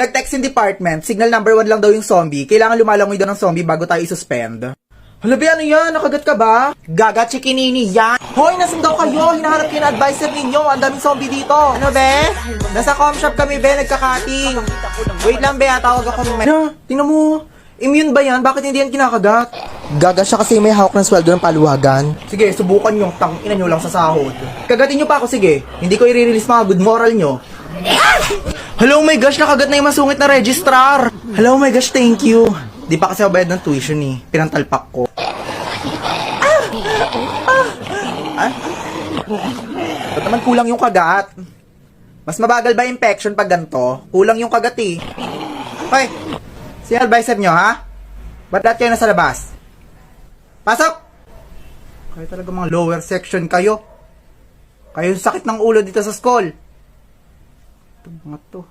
Nag-text yung department, signal number 1 lang daw yung zombie. Kailangan lumalangoy daw ng zombie bago tayo i-suspend. Hala, be, ano yan? Nakagat ka ba? Gaga, chikinini yan! Hoy, nasan daw kayo? Hinahanap kayo na advisor ninyo. Ang daming zombie dito. Ano, be? Nasa com shop kami, be. Nagka-cutting. Wait lang, be. Tawag ako. Ano? Tingnan mo. Immune ba yan? Bakit hindi yan kinakagat? Gaga siya kasi may hawak ng sweldo ng paluwagan. Sige, subukan yung tang-ina nyo lang sa sahod. Kagatin nyo pa ako, sige. Hindi ko i-release mga good moral nyo. Hello, my gosh, nakagat na yung masungit na registrar. Hello, my gosh, thank you. Di pa kasi ako bayad ng tuition eh. Pinantalpak ko. Ba't naman kulang yung kagat? Mas mabagal ba infection pag ganito? Kulang yung kagat eh. Hoy, si advisor nyo ha? Ba't lahat kayo nasa labas? Pasok! Kayo talaga mga lower section kayo. Kayo yung sakit ng ulo dito sa school. Ito mga to.